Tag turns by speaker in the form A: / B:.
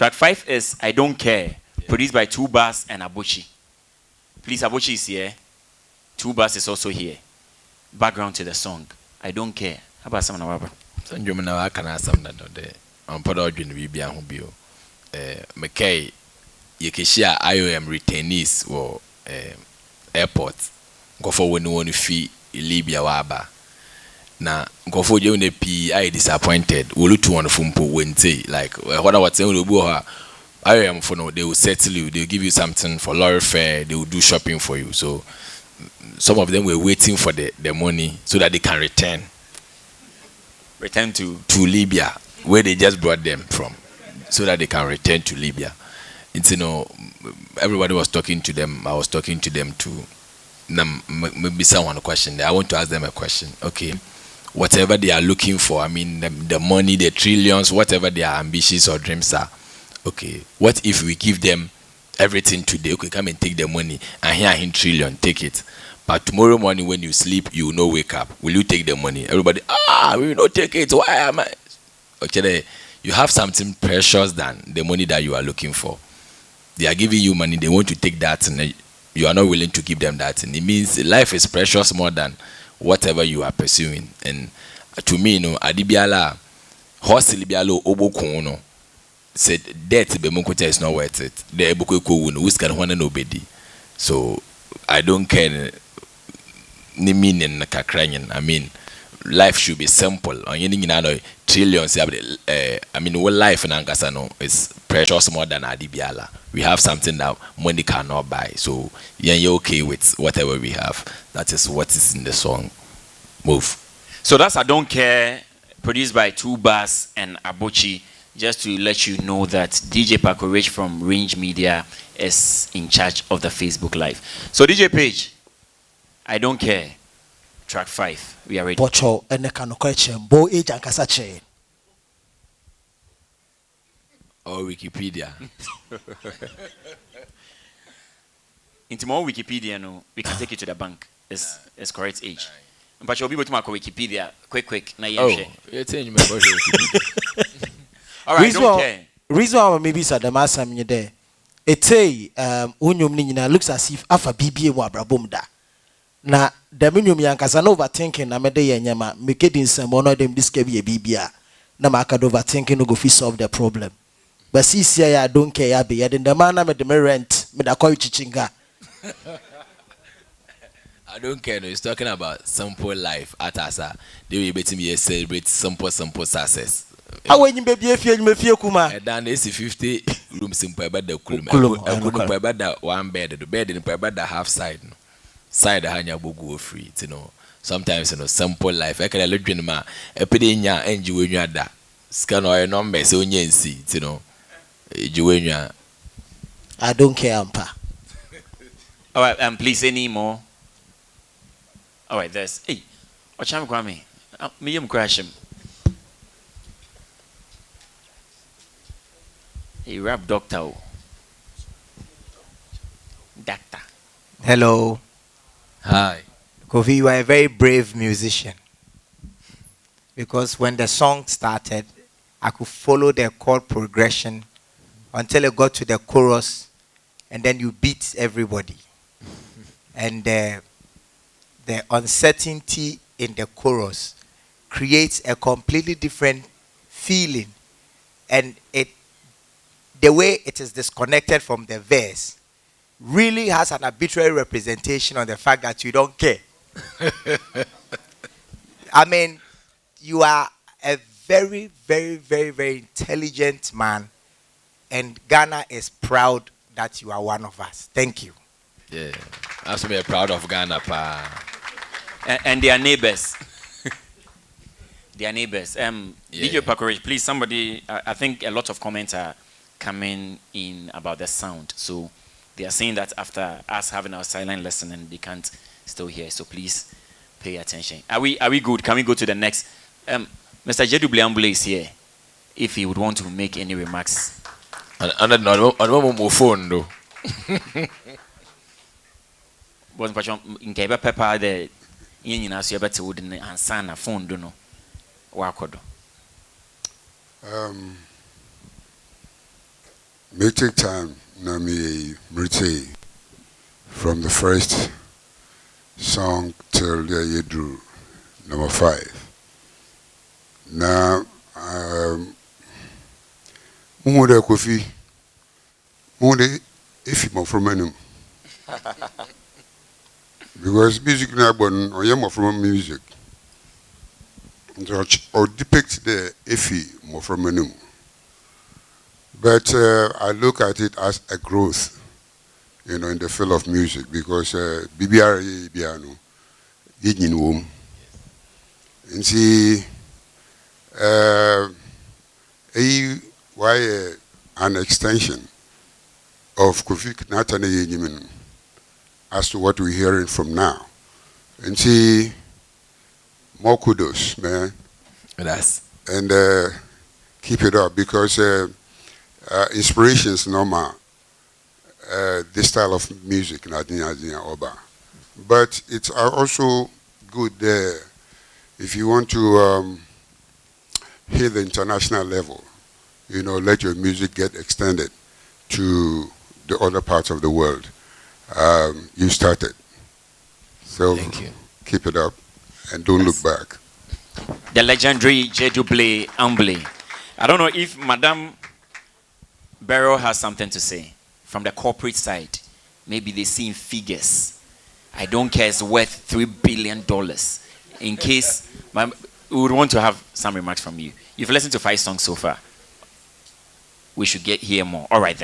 A: Track 5 is I Don't Care, produced by 2 Bass and Abuchi. Please, Abuchi is here. 2 Bass is also here. Background to the song, I Don't Care. How about someone Wabba?
B: Sanjum na aka na asam na de. Ampada odwene bibia ho bio. Mekay yekeshia IOM retainees wo airport. Nkofo woni woni fi Libya waba. Na nkofo je woni pi I disappointed. Wolutu won fumpo wente like what I was saying we go ha IOM for no they will settle you, they will give you something for lorry fare, they will do shopping for you. So some of them were waiting for the money so that they can return to Libya, where they just brought them from, so that they can return to Libya. It's, you know, everybody was talking to them. I was talking to them too. Maybe someone a question. I want to ask them a question. Okay, whatever they are looking for, I mean, the money, the trillions, whatever their ambitions or dreams are. Okay, what if we give them everything today? Okay, come and take the money, and here in trillion, take it. But tomorrow morning when you sleep, you will not wake up. Will you take the money? Everybody, we will not take it. Why am I? Okay, you have something precious than the money that you are looking for. They are giving you money. They want to take that, and you are not willing to give them that. And it means life is precious more than whatever you are pursuing. And to me, you know, Adibiala, Hosilibialo, Obokuno said, death is not worth it. The Eboku who's can want nobody. So I don't care. I mean, life should be simple. Trillions. I mean, what life in Ankasano is precious more than Adibiala. We have something that money cannot buy. So you're okay with whatever we have. That is what is in the song. Move.
A: So that's I Don't Care, produced by 2 Bass and Abuchi. Just to let you know that DJ Paco Rich from Range Media is in charge of the Facebook Live. So DJ Page, I Don't Care, track 5. We are ready.
C: Pocho eneka question. Bo age and kasache.
B: Or Wikipedia.
A: Into more Wikipedia, no, we can take it to the bank. It's correct age. But you'll be able to mark Wikipedia quick. Na
B: you change my Wikipedia.
A: All right, don't care.
C: Reason why maybe so the master me there. It say unyum ni nyina looks as if afa BBA wa brabom da. Na the minimum yankasa no overthinking na me de yenyama make it in some one of them this can be a BBA. Na maka overthinking no go fit solve the problem. But see I don't care ya be then the man na me de me rent me da call chichinga.
B: I don't care. No, he's talking about simple life. Atasa, they will be to celebrate simple success.
C: How when you baby if you me feel kuma?
B: Dan is 50 room simple about the kulum. About that one bed, the bed in about the half side. Side hanya bogu free, you know. Sometimes you know simple life. I can let you know. A pedinya enji when you are that. Scan or a number so you see, you know.
C: I don't care, Ampa.
A: All right, please any more. All right, there's what's I'm Kwame? Me crash him. A rap doctor. Doctor.
D: Hello.
B: Hi.
D: Kofi, you are a very brave musician. Because when the song started, I could follow the chord progression until it got to the chorus, and then you beat everybody. And the uncertainty in the chorus creates a completely different feeling. And the way it is disconnected from the verse really has an arbitrary representation on the fact that you don't care. I mean, you are a very, very, very, very intelligent man, and Ghana is proud that you are one of us. Thank you.
B: Yeah, I'm so proud of Ghana, pa.
A: And their neighbors. Their neighbors.
B: Yeah.
A: DJ Pacorage, please, somebody, I think a lot of comments are coming in about the sound. So they are saying that after us having our silent lesson and they can't still hear. So please pay attention. Are we good? Can we go to the next? Mr. Jedu Bliambule is here. If he would want to make any remarks.
B: And no phone though.
A: But in Kaiba Pepper, the Indian as you better wouldn't answer a phone, do no.
E: May take time, Nami Mrite, from the first song till the Yedru, number 5. Now, Mude Kofi, Mude, if you from any. Because music now, but I am from music. Or depict the Ifi more from any. But I look at it as a growth, in the field of music, because BBR piano, in womb, and see, why an extension of Kofi Kinaata as to what we're hearing from now, and see, more kudos, man,
B: That's
E: and keep it up, because inspirations normal. This style of music, Oba. But it's also good if you want to hit the international level, let your music get extended to the other parts of the world. You started. So
B: Thank you.
E: keep it up and don't look back.
A: The legendary J. Amble. I don't know if Madame Beryl has something to say from the corporate side. Maybe they see in figures. I don't care, it's worth $3 billion. In case we would want to have some remarks from you. You've listened to 5 songs so far. We should hear more. All right then.